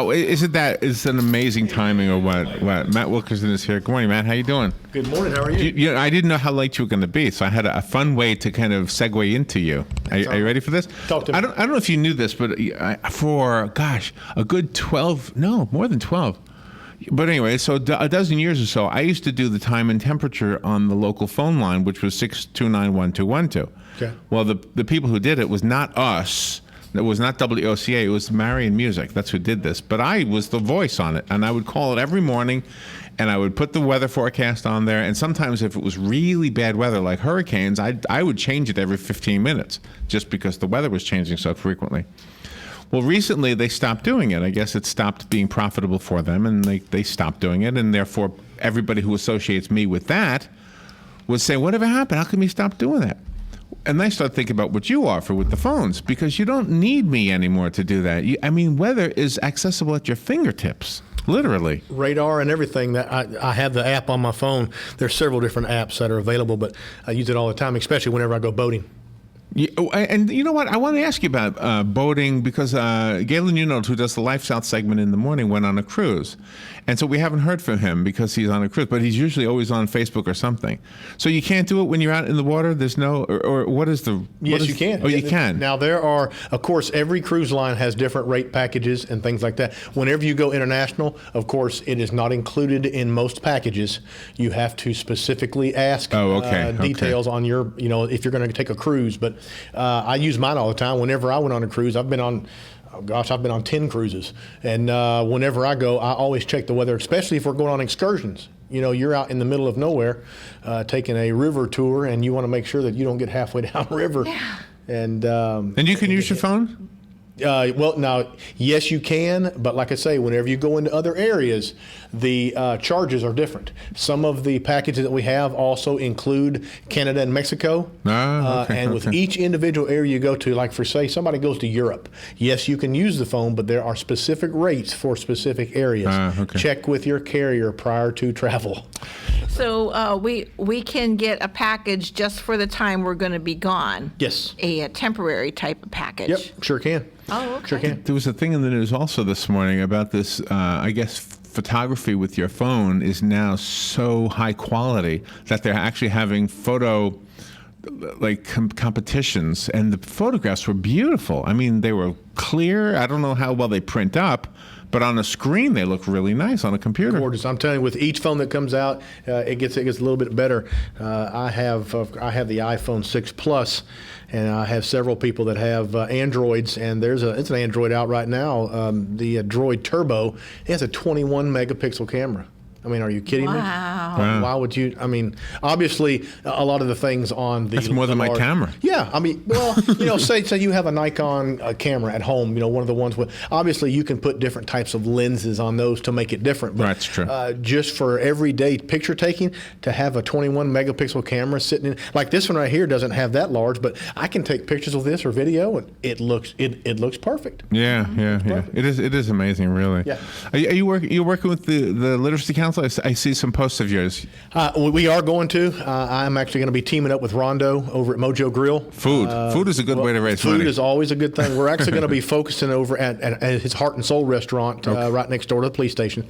Wow, isn't that is an amazing timing or what? Matt Wilkerson is here. Good morning, Matt. How you doing? Good morning. How are you? You know, I didn't know how late you were going to be, so I had a fun way to kind of segue into you. Are you ready for this? Talk to me. I don't know if you knew this, but for a good 12, no, more than 12. But anyway, so a dozen years or so, I used to do the time and temperature on the local phone line, which was 629-1212. Okay. Well, the people who did it was not us. It was not WOCA. It was Marion Music. That's who did this. But I was the voice on it, and I would call it every morning, and I would put the weather forecast on there. And sometimes if it was really bad weather, like hurricanes, I would change it every 15 minutes just because the weather was changing so frequently. Well, recently they stopped doing it. I guess it stopped being profitable for them, and they stopped doing it. And therefore, everybody who associates me with that would say, whatever happened? How come you stopped doing that? And I start thinking about what you offer with the phones, because you don't need me anymore to do that. Weather is accessible at your fingertips, literally. Radar and everything. That I have the app on my phone. There's several different apps that are available, but I use it all the time, especially whenever I go boating. Yeah, and you know what? I want to ask you about boating, because Galen Unod, who does the Life South segment in the morning, went on a cruise. And so we haven't heard from him because he's on a cruise, but he's usually always on Facebook or something. So you can't do it when you're out in the water? There's no, or what is the... Yes, you can. Oh, you can. Now, there are, of course, every cruise line has different rate packages and things like that. Whenever you go international, of course, it is not included in most packages. You have to specifically ask details on your, if you're going to take a cruise. But I use mine all the time. Whenever I went on a cruise, I've been on 10 cruises. And whenever I go, I always check the weather, especially if we're going on excursions. You're out in the middle of nowhere taking a river tour, and you want to make sure that you don't get halfway down the river. Yeah. And you can use your phone? Well, now, yes, you can, but like I say, whenever you go into other areas, the charges are different. Some of the packages that we have also include Canada and Mexico. And with each individual area you go to, like for say somebody goes to Europe, yes, you can use the phone, but there are specific rates for specific areas. Check with your carrier prior to travel. So we can get a package just for the time we're going to be gone. Yes. A temporary type of package. Yep, sure can. Oh, okay. Sure can. There was a thing in the news also this morning about this, I guess, photography with your phone is now so high quality that they're actually having photo competitions, and the photographs were beautiful. I mean, they were clear. I don't know how well they print up, but on a screen they look really nice on a computer. Gorgeous. I'm telling you, with each phone that comes out, it gets a little bit better. I have the iPhone 6 Plus, and I have several people that have Androids, and it's an Android out right now. The Droid Turbo, it has a 21 megapixel camera. I mean, are you kidding me? Wow. Why would you? I mean, obviously, a lot of the things on the... That's more than my camera. Yeah. I mean, well, say you have a Nikon camera at home, one of the ones with... Obviously, you can put different types of lenses on those to make it different. But, that's true. Just for everyday picture taking, to have a 21 megapixel camera sitting in... Like this one right here doesn't have that large, but I can take pictures of this or video, and it looks perfect. Yeah. It is amazing, really. Yeah. Are you working with the Literacy Council? I see some posts of yours. We are going to. I'm actually going to be teaming up with Rondo over at Mojo Grill. Food is a good way to raise money. Food is always a good thing. We're actually going to be focusing over at his Heart and Soul restaurant right next door to the police station.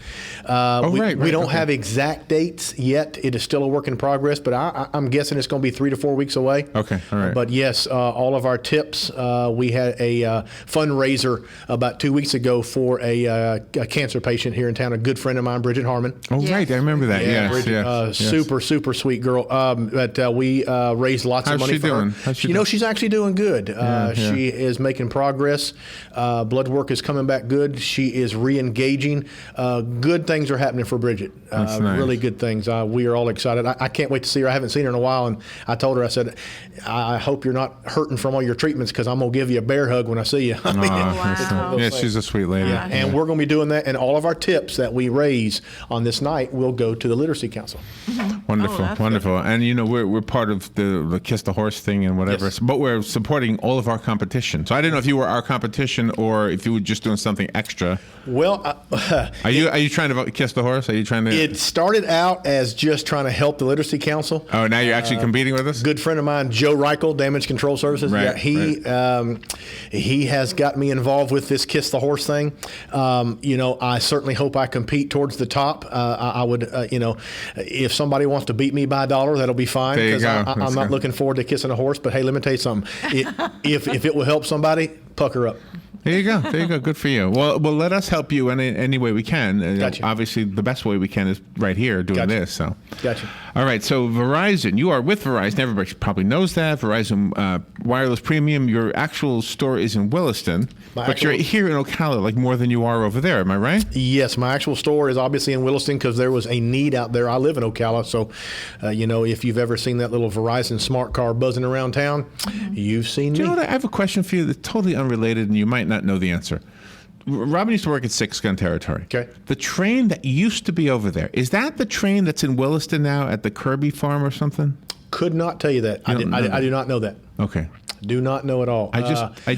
We don't have exact dates yet. It is still a work in progress, but I'm guessing it's going to be 3 to 4 weeks away. Okay, all right. But yes, all of our tips. We had a fundraiser about 2 weeks ago for a cancer patient here in town, a good friend of mine, Bridget Harmon. Oh, yes. Right. I remember that. Yeah, Bridget, yes. Super sweet girl. But we raised lots of money for her. How's she doing? She's actually doing good. She is making progress. Blood work is coming back good. She is re-engaging. Good things are happening for Bridget. That's nice. Really good things. We are all excited. I can't wait to see her. I haven't seen her in a while, and I told her, I said, I hope you're not hurting from all your treatments, because I'm going to give you a bear hug when I see you. Wow. Yeah, she's a sweet lady. Yeah. And we're going to be doing that, and all of our tips that we raise on this night will go to the Literacy Council. Mm-hmm. Wonderful, that's wonderful. And we're part of the Kiss the Horse thing and whatever, Yes. but we're supporting all of our competition. So I didn't know if you were our competition or if you were just doing something extra. Well, Are you trying to Kiss the Horse? Are you trying to? it started out as just trying to help the Literacy Council. Oh, now you're actually competing with us? Good friend of mine, Joe Reichel, Damage Control Services. Right, He has got me involved with this Kiss the Horse thing. I certainly hope I compete towards the top. I would, if somebody wants to beat me by $1, that'll be fine. There you Because go. I'm That's not good. looking forward to kissing a horse. But hey, let me tell you something. If it will help somebody, pucker up. There you go. There you go. Good for you. Well, let us help you in any way we can. Gotcha. Obviously, the best way we can is right here doing Gotcha. this. So, Gotcha. All right. So Verizon, you are with Verizon. Everybody probably knows that. Verizon Wireless Premium. Your actual store is in Williston, but you're here in Ocala, like more than you are over there. Am I right? Yes, my actual store is obviously in Williston because there was a need out there. I live in Ocala, so if you've ever seen that little Verizon smart car buzzing around town, you've seen Do me. you know what? I have a question for you that's totally unrelated, and you might not know the answer. Robin used to work at Six Gun Territory. Okay. The train that used to be over there, is that the train that's in Williston now at the Kirby farm or something? Could not tell you that. I do not know that. Okay. Do not know at all. I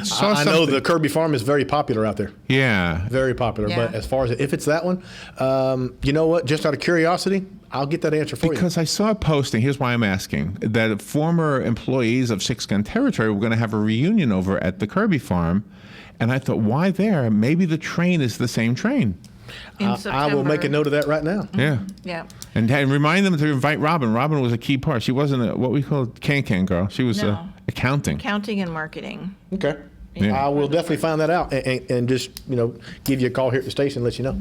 saw I know something- the Kirby Farm is very popular out there. Yeah. Very popular. Yeah. But as far as if it's that one, you know what? Just out of curiosity, I'll get that answer for Because I saw a posting, here's why I'm asking, that former employees of Six Gun Territory were going to have a reunion over at the Kirby farm. And I thought, why there? Maybe the train is the same train. In you. I will make a note of that right now. Yeah. Yeah. And remind them to invite Robin. Robin was a key part. She wasn't what we call can girl. She was No. accounting. Accounting and marketing. Okay. Yeah. I will definitely find that out and just give you a call here at the station and let you know.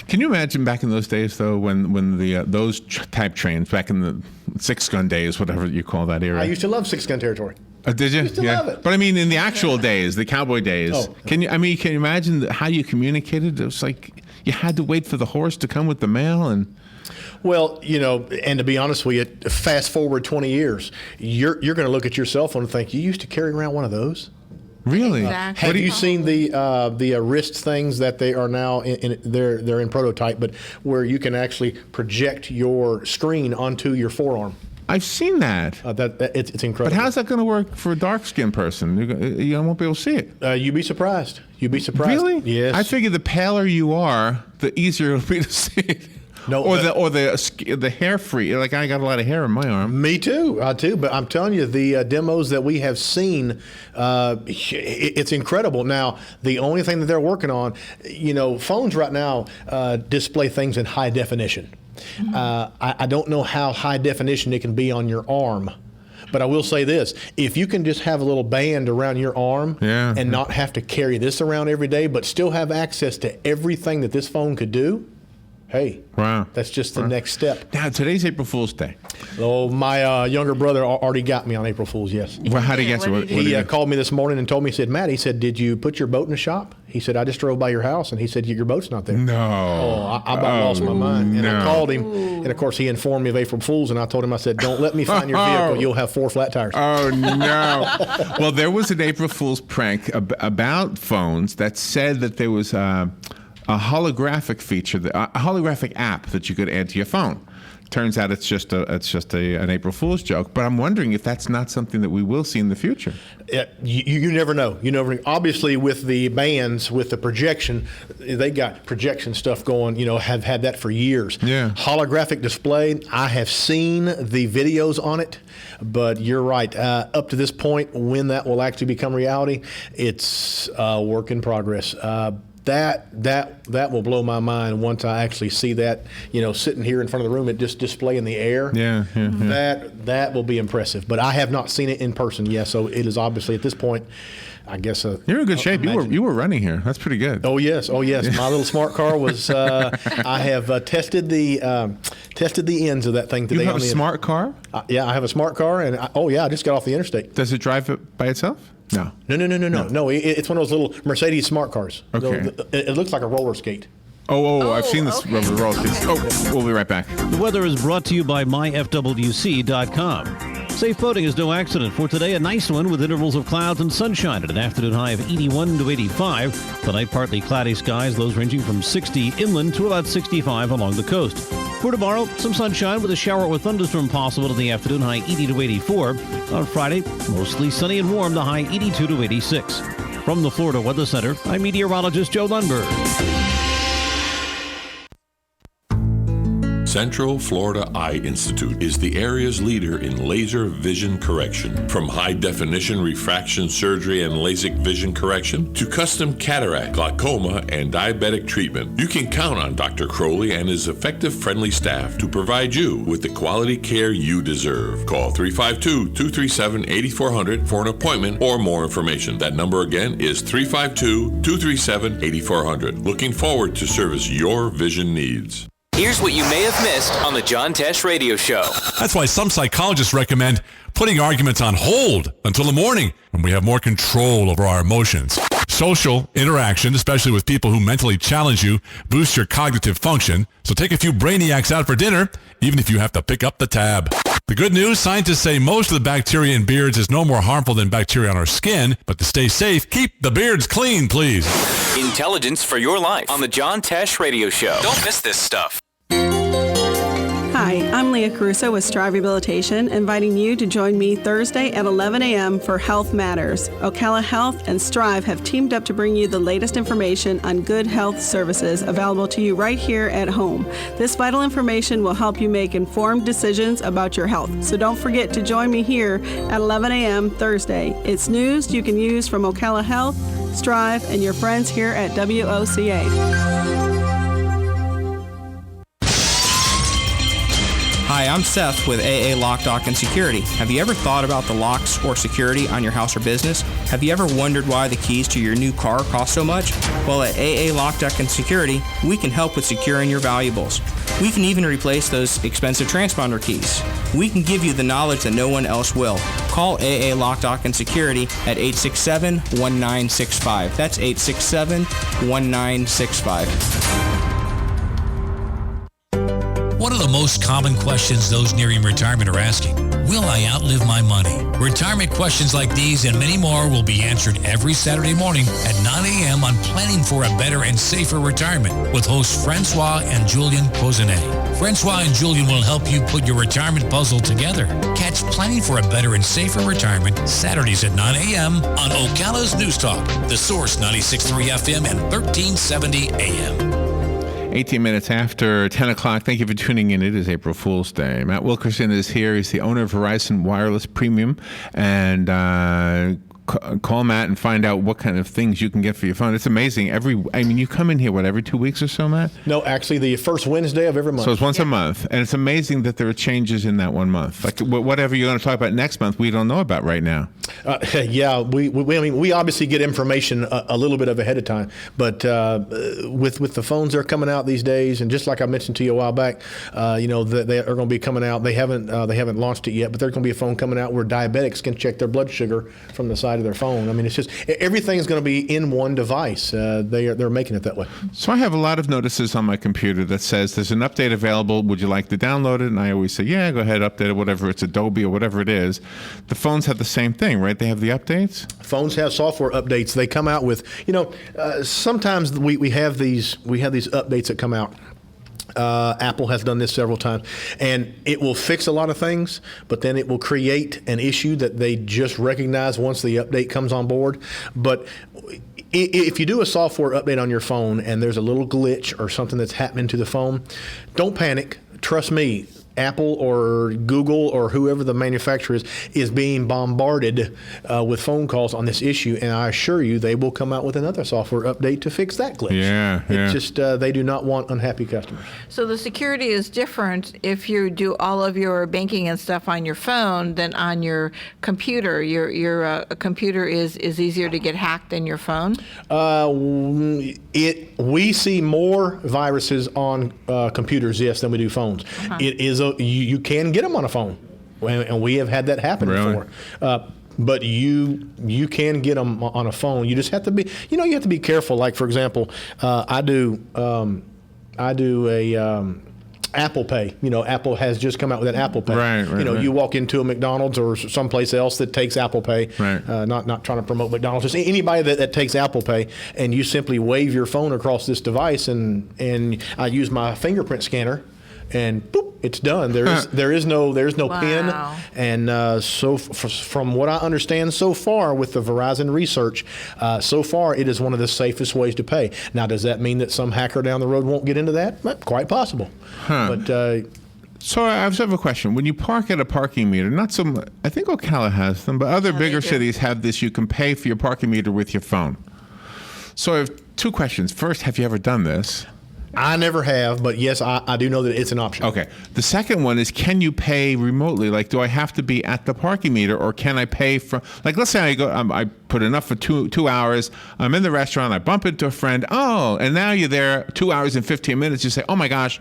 Can you imagine back in those days, though, when the those type trains, back in the Six Gun days, whatever you call that era? I used to love Six Gun Territory. Did you? used to love it. But I mean, in the actual days, the cowboy days, Oh. can you imagine how you communicated? It was like you had to wait for the horse to come with the mail, and Well, and to be honest with you, fast forward 20 years, you're going to look at your cell phone and think, you used to carry around one of those? really, Exactly. Have you seen the wrist things that they are now they're in prototype, but where you can actually project your screen onto your forearm? I've seen that. It's incredible. But how's that going to work for a dark skinned person? You won't be able to see it. You'd be surprised. You'd be surprised. Really? Yes. I figure the paler you are, the easier it'll be to see it. No, or but- the hair free. Like I got a lot of hair on my arm. Me too. I too. But I'm telling you, the demos that we have seen, it's incredible. Now, the only thing that they're working on, phones right now display things in high definition. I don't know how high definition it can be on your arm. But I will say this, if you can just have a little band around your arm and not have to carry this around every day, but still have access to everything that this phone could do, hey, Wow. that's just the next step. Now, today's April Fool's Day. Oh, my younger brother already got me on April Fool's, yes. Well, how did he Yeah, answer? what What did did He he do? called me this morning and told me, he said, Matt, he said, did you put your boat in the shop? He said, I just drove by your house, and he said, your boat's not there. No. Oh, I about lost my mind. And I no. called him, and of course, he informed me of April Fool's, and I told him, I said, don't let me find your vehicle. You'll have 4 flat tires. Oh, no. Well, there was an April Fool's prank about phones that said that there was a holographic feature, a holographic app that you could add to your phone. Turns out it's just an April Fool's joke, but I'm wondering if that's not something that we will see in the future. You never know. You never. Obviously, with the bands, with the projection, they got projection stuff going. Have had that for years. Yeah. Holographic display. I have seen the videos on it, but you're right. Up to this point, when that will actually become reality, it's a work in progress. That will blow my mind once I actually see that, sitting here in front of the room, it just display in the air. Yeah. That will be impressive. But I have not seen it in person yet, so it is obviously at this point, I guess. You're in good shape. imagine- You were running here. That's pretty good. Oh yes. My little smart car was. I have tested the ends of that thing today. You have on a the- smart car? Yeah, I have a smart car, and I just got off the interstate. Does it drive it by itself? No. No. It's one of those little Mercedes smart cars. Okay. It looks like a roller skate. Oh, I've seen this okay. roller skates. Okay. Oh, we'll be right back. The weather is brought to you by myfwc.com. Safe boating is no accident for today. A nice one with intervals of clouds and sunshine at an afternoon high of 81 to 85. Tonight, partly cloudy skies, lows ranging from 60 inland to about 65 along the coast. For tomorrow, some sunshine with a shower or thunderstorm possible in the afternoon, high 80 to 84. On Friday, mostly sunny and warm, the high 82 to 86. From the Florida Weather Center, I'm meteorologist Joe Lundberg. Central Florida Eye Institute is the area's leader in laser vision correction. From high-definition refraction surgery and LASIK vision correction to custom cataract, glaucoma, and diabetic treatment, you can count on Dr. Crowley and his effective, friendly staff to provide you with the quality care you deserve. Call 352-237-8400 for an appointment or more information. That number again is 352-237-8400. Looking forward to service your vision needs. Here's what you may have missed on the John Tesh Radio Show. That's why some psychologists recommend putting arguments on hold until the morning when we have more control over our emotions. Social interaction, especially with people who mentally challenge you, boosts your cognitive function. So take a few brainiacs out for dinner, even if you have to pick up the tab. The good news, scientists say most of the bacteria in beards is no more harmful than bacteria on our skin. But to stay safe, keep the beards clean, please. Intelligence for your life on the John Tesh Radio Show. Don't miss this stuff. Hi, I'm Leah Caruso with Strive Rehabilitation, inviting you to join me Thursday at 11 a.m. for Health Matters. Ocala Health and Strive have teamed up to bring you the latest information on good health services available to you right here at home. This vital information will help you make informed decisions about your health. So don't forget to join me here at 11 a.m. Thursday. It's news you can use from Ocala Health, Strive, and your friends here at WOCA. Hi, I'm Seth with AA Lock, Dock, and Security. Have you ever thought about the locks or security on your house or business? Have you ever wondered why the keys to your new car cost so much? Well, at AA Lock, Dock, and Security, we can help with securing your valuables. We can even replace those expensive transponder keys. We can give you the knowledge that no one else will. Call AA Lock, Dock, and Security at 867-1965. That's 867-1965. One of the most common questions those nearing retirement are asking, will I outlive my money? Retirement questions like these and many more will be answered every Saturday morning at 9 a.m. on Planning for a Better and Safer Retirement with hosts Francois and Julian Pozenet. Francois and Julian will help you put your retirement puzzle together. Catch Planning for a Better and Safer Retirement Saturdays at 9 a.m. on Ocala's News Talk, The Source 96.3 FM and 1370 AM. 18 minutes after 10 o'clock. Thank you for tuning in. It is April Fool's Day. Matt Wilkerson is here. He's the owner of Verizon Wireless Premium. And call Matt and find out what kind of things you can get for your phone. It's amazing. You come in here, every 2 weeks or so, Matt? No, actually the first Wednesday of every month. So it's once a month. And it's amazing that there are changes in that 1 month. Like whatever you're going to talk about next month, we don't know about right now. Yeah, we obviously get information a little bit of ahead of time, but with the phones that are coming out these days, and just like I mentioned to you a while back, they are going to be coming out. They haven't launched it yet, but there's going to be a phone coming out where diabetics can check their blood sugar from the side of their phone. I mean, it's just everything's going to be in one device. They're making it that way. So I have a lot of notices on my computer that says there's an update available. Would you like to download it? And I always say, yeah, go ahead, update it, whatever it's Adobe or whatever it is. The phones have the same thing, right? They have the updates. Phones have software updates. They come out with, sometimes we have these updates that come out. Apple has done this several times, and it will fix a lot of things, but then it will create an issue that they just recognize once the update comes on board. But if you do a software update on your phone and there's a little glitch or something that's happening to the phone, don't panic. Trust me. Apple or Google or whoever the manufacturer is being bombarded with phone calls on this issue, and I assure you they will come out with another software update to fix that glitch. It's just they do not want unhappy customers. So the security is different if you do all of your banking and stuff on your phone than on your computer. Your computer is easier to get hacked than your phone? We see more viruses on computers, yes, than we do phones. Uh-huh. It is you can get them on a phone, and we have had that happen before. But you can get them on a phone. You just have to be, you have to be careful. Like, for example, I do a Apple Pay. Apple has just come out with that Apple Pay. Right. You walk into a McDonald's or someplace else that takes Apple Pay. Right. Not trying to promote McDonald's, just anybody that takes Apple Pay, and you simply wave your phone across this device, and I use my fingerprint scanner, and boop, it's done. There is no Wow. pin, and from what I understand so far with the Verizon research, so far it is one of the safest ways to pay. Now, does that mean that some hacker down the road won't get into that? Well, quite possible. But so I have a question. When you park at a parking meter, I think Ocala has them, but other bigger cities have this. You can pay for your parking meter with your phone. So I have two questions. First, have you ever done this? I never have, but yes, I do know that it's an option. Okay. The second one is, can you pay remotely? Like, do I have to be at the parking meter, or can I pay from, like, let's say I put enough for two hours. I'm in the restaurant. I bump into a friend. Oh, and now you're there 2 hours and 15 minutes. You say, oh my gosh,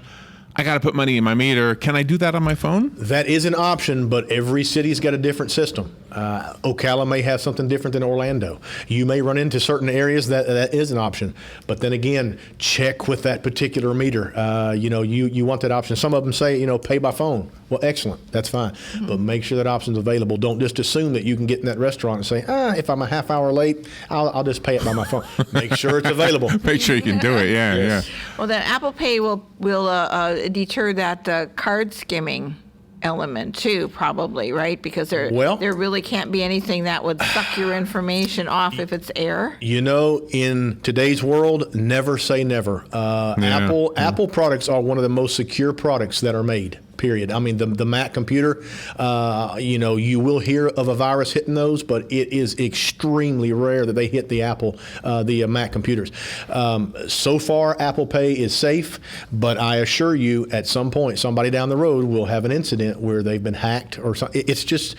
I got to put money in my meter. Can I do that on my phone? That is an option, but every city's got a different system. Ocala may have something different than Orlando. You may run into certain areas that is an option. But then again, check with that particular meter. You want that option. Some of them say, pay by phone. Well, excellent. That's fine. Mm-hmm. But make sure that option's available. Don't just assume that you can get in that restaurant and say, if I'm a half hour late, I'll just pay it by my phone. Make sure it's available. Make sure you can do it. Yeah, yes. Yeah. Well, then Apple Pay will deter that card skimming element too, probably, right? Because there really can't be anything that would suck your information off if it's air. In today's world, never say never. Apple products are one of the most secure products that are made. Period. I mean, the Mac computer, you will hear of a virus hitting those, but it is extremely rare that they hit the Mac computers. So far, Apple Pay is safe, but I assure you, at some point, somebody down the road will have an incident where they've been hacked or something. It's just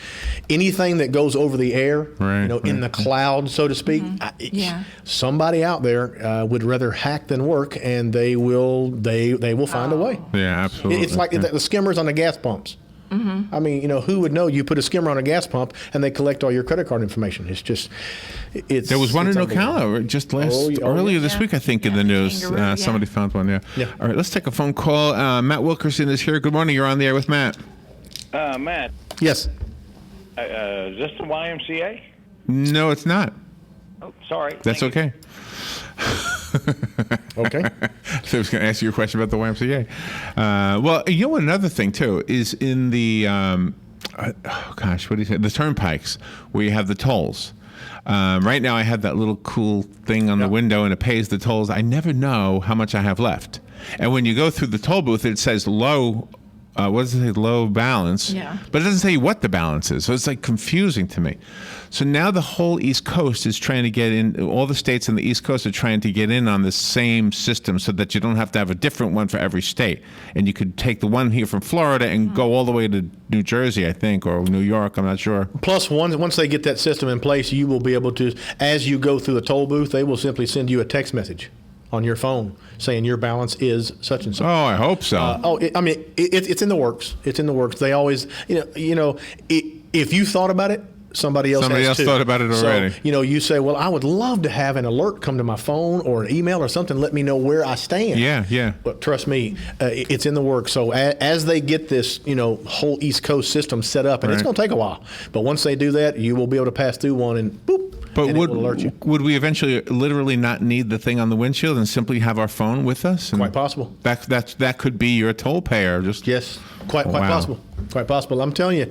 anything that goes over the air, in the cloud, so to speak. Mm-hmm. Somebody out there would rather hack than work, and they will find a way. Yeah, absolutely. It's like the skimmers on the gas pumps. Mm-hmm. I mean, who would know? You put a skimmer on a gas pump and they collect all your credit card information. There was one in Ocala just earlier this week, I think, in the news. Somebody found one. Yeah. All right, let's take a phone call. Matt Wilkerson is here. Good morning. You're on the air with Matt. Matt. Yes. Is this the YMCA? No, it's not. Oh, sorry. That's okay. Okay. So I was going to ask you a question about the YMCA. Well, another thing too is in the what do you say? The turnpikes where you have the tolls. Right now, I have that little cool thing on the window, and it pays the tolls. I never know how much I have left. And when you go through the toll booth, it says low. What does it say? Low balance. Yeah. But it doesn't say what the balance is. So it's like confusing to me. So now the whole East Coast is trying to get in. All the states on the East Coast are trying to get in on the same system so that you don't have to have a different one for every state. And you could take the one here from Florida and go all the way to New Jersey, I think, or New York. I'm not sure. Plus, once they get that system in place, you will be able to, as you go through the toll booth, they will simply send you a text message on your phone saying your balance is such and such. Oh, I hope so. It's in the works. It's in the works. They always, if you thought about it, somebody else thought about it already. So, you say, well, I would love to have an alert come to my phone or an email or something, let me know where I stand. Yeah. But trust me, it's in the works. So as they get this, whole East Coast system set up, and it's going to take a while, but once they do that, you will be able to pass through one and boop. But and it will alert you. Would we eventually literally not need the thing on the windshield and simply have our phone with us? And quite possible. That could be your toll payer. Yes, quite possible. Quite possible. I'm telling you,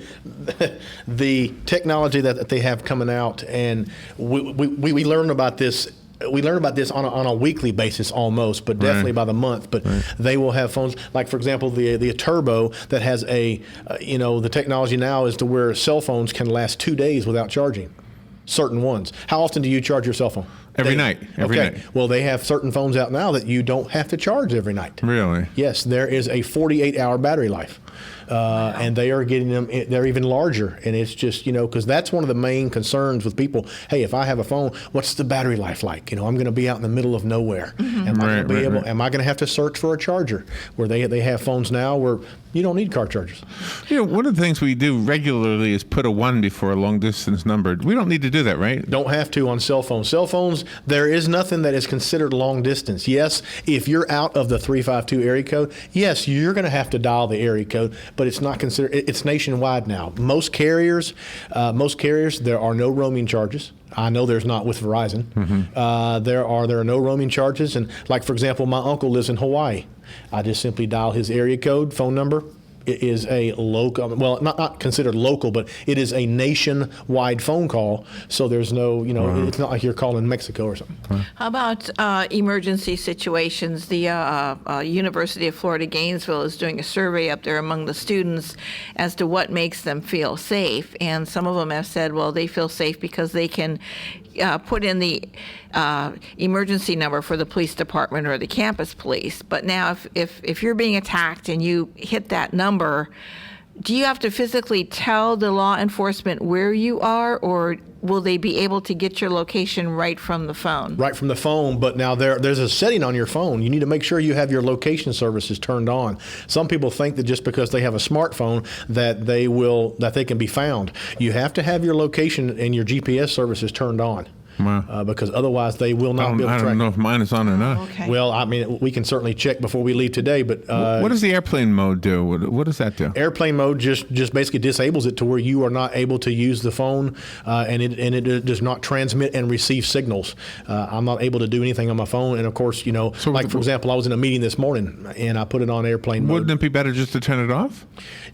the technology that they have coming out, and we learn about this. We learn about this on a weekly basis almost, but definitely by the month. But they will have phones, like for example, the Turbo that has the technology now is to where cell phones can last 2 days without charging. Certain ones. How often do you charge your cell phone? Every night. Every night. Well, they have certain phones out now that you don't have to charge every night. Really? Yes, there is a 48-hour battery life. And they are getting them, they're even larger. And it's just, because that's one of the main concerns with people. Hey, if I have a phone, what's the battery life like? I'm going to be out in the middle of nowhere. Am I going to have to search for a charger? Where they have phones now where you don't need car chargers. One of the things we do regularly is put a 1 before a long distance number. We don't need to do that, right? Don't have to on cell phones. Cell phones, there is nothing that is considered long distance. Yes, if you're out of the 352 area code, yes, you're going to have to dial the area code, but it's not considered. It's nationwide now. Most carriers, there are no roaming charges. I know there's not with Verizon. Mm-hmm. There are no roaming charges, and like for example, my uncle lives in Hawaii. I just simply dial his area code, phone number. It is a local, well, not considered local, but it is a nationwide phone call. So there's no, it's not like you're calling Mexico or something. How about emergency situations? The University of Florida Gainesville is doing a survey up there among the students as to what makes them feel safe. And some of them have said, well, they feel safe because they can put in the emergency number for the police department or the campus police. But now if you're being attacked and you hit that number, do you have to physically tell the law enforcement where you are, or will they be able to get your location right from the phone? Right from the phone, but now there's a setting on your phone. You need to make sure you have your location services turned on. Some people think that just because they have a smartphone that they can be found. You have to have your location and your GPS services turned on. Wow. Because otherwise they will not be able to track. I don't know if mine is on or not. Okay. Well, I mean, we can certainly check before we leave today, but... what does the airplane mode do? What does that do? Airplane mode just basically disables it to where you are not able to use the phone, and it does not transmit and receive signals. I'm not able to do anything on my phone, and of course, for example, I was in a meeting this morning, and I put it on airplane mode. Wouldn't it be better just to turn it off?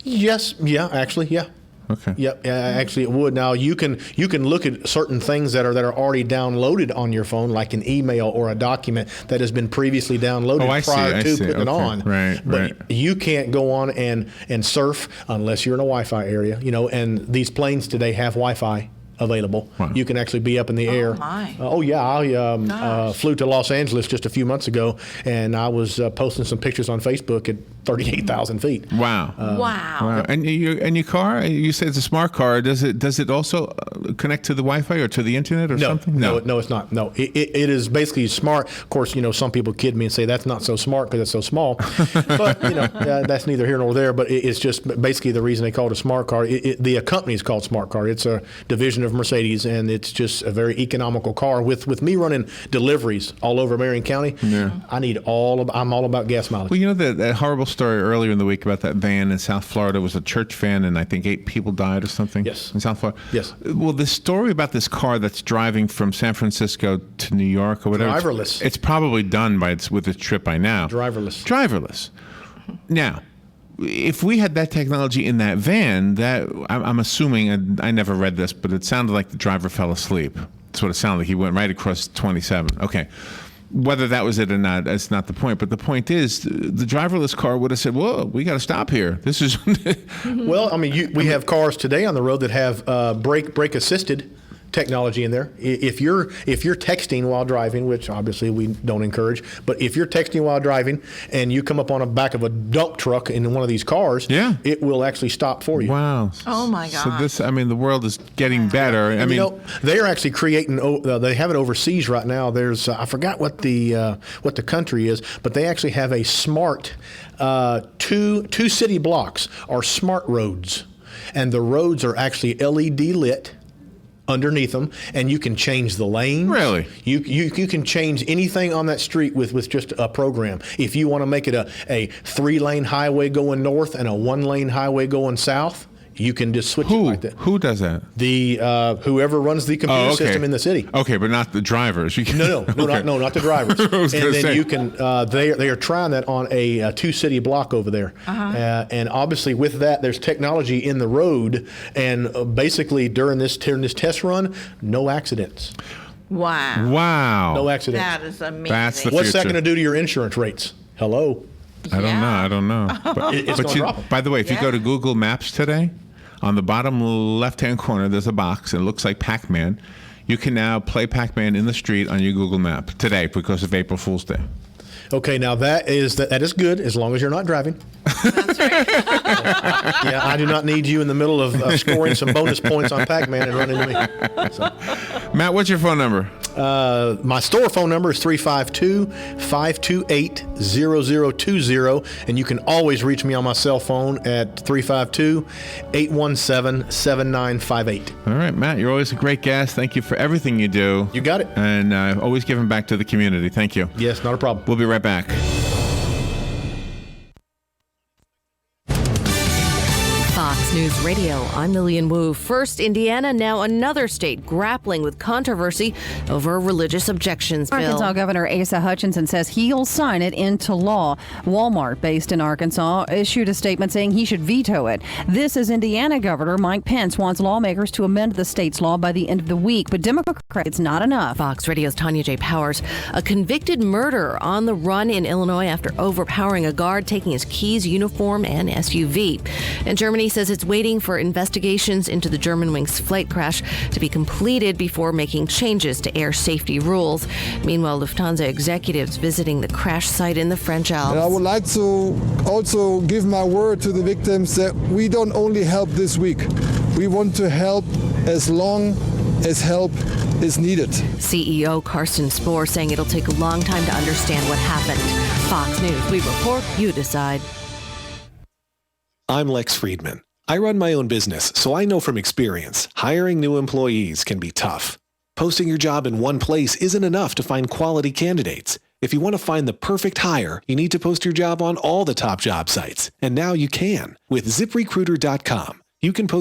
Yes, yeah, actually, yeah. Okay. Yep. Actually, it would. Now you can look at certain things that are already downloaded on your phone, like an email or a document that has been previously downloaded prior to putting it on. Right. But you can't go on and surf unless you're in a Wi-Fi area. And these planes today have Wi-Fi available. Wow. You can actually be up in the air. My. I flew to Los Angeles just a few months ago, and I was posting some pictures on Facebook at 38,000 feet. Wow. Wow. And your car, you said it's a smart car. Does it also connect to the Wi-Fi or to the internet or something? No, it's not. No, it is basically smart. Of course, some people kid me and say that's not so smart because it's so small. But that's neither here nor there. But it's just basically the reason they call it a smart car. The company is called Smart Car. It's a division of Mercedes, and it's just a very economical car. With me running deliveries all over Marion County, I'm all about gas mileage. Well, that horrible story earlier in the week about that van in South Florida was a church van, and I think 8 people died or something. Yes. In South Florida. Yes. Well, the story about this car that's driving from San Francisco to New York or whatever. Driverless. It's probably done with its trip by now. Driverless. Now, if we had that technology in that van, I'm assuming, and I never read this, but it sounded like the driver fell asleep. That's what it sounded like. He went right across 27. Okay. Whether that was it or not, that's not the point. But the point is, the driverless car would have said, whoa, we got to stop here. This is... Well, I mean, we have cars today on the road that have brake assisted technology in there. If you're texting while driving, which obviously we don't encourage, but if you're texting while driving and you come up on the back of a dump truck in one of these cars, it will actually stop for you. Wow. Oh my God. So the world is getting better. I mean, they are actually creating. They have it overseas right now. There's I forgot what the country is, but they actually have a smart two city blocks are smart roads, and the roads are actually LED lit underneath them, and you can change the lanes. Really? You can change anything on that street with just a program. If you want to make it a 3-lane highway going north and a 1-lane highway going south, you can just switch it like that. Who does that? The whoever runs the computer system in the city. Okay, but not the drivers. No, not the drivers. And then you can. They are trying that on a 2-city block over there. And obviously, with that, there's technology in the road, and basically during this test run, no accidents. Wow. No accidents. That is amazing. That's the What's that future. going to do to your insurance rates? Hello. I don't know. But by the way, if you go to Google Maps today, on the bottom left-hand corner, there's a box, and it looks like Pac-Man. You can now play Pac-Man in the street on your Google Map today because of April Fool's Day. Okay, now that is good as long as you're not driving. That's right. Yeah, I do not need you in the middle of scoring some bonus points on Pac-Man and running into me. So. Matt, what's your phone number? My store phone number is 352-528-0020, and you can always reach me on my cell phone at 352-817-7958. All right, Matt, you're always a great guest. Thank you for everything you do. You got it. And always giving back to the community. Thank you. Yes, not a problem. We'll be right back. Fox News Radio, I'm Lillian Wu. First, Indiana, now another state grappling with controversy over a religious objections bill. Arkansas Governor Asa Hutchinson says he'll sign it into law. Walmart, based in Arkansas, issued a statement saying he should veto it. This is Indiana Governor Mike Pence wants lawmakers to amend the state's law by the end of the week, but Democrats, it's not enough. Fox Radio's Tanya J. Powers. A convicted murderer on the run in Illinois after overpowering a guard, taking his keys, uniform, and SUV. And Germany says it's waiting for investigations into the Germanwings flight crash to be completed before making changes to air safety rules. Meanwhile, Lufthansa executives visiting the crash site in the French Alps. And I would like to also give my word to the victims that we don't only help this week. We want to help as long as help is needed. CEO Carsten Spohr saying it'll take a long time to understand what happened. Fox News, we report, you decide. I'm Lex Friedman. I run my own business, so I know from experience, hiring new employees can be tough. Posting your job in one place isn't enough to find quality candidates. If you want to find the perfect hire, you need to post your job on all the top job sites. And now you can. With ZipRecruiter.com, you can post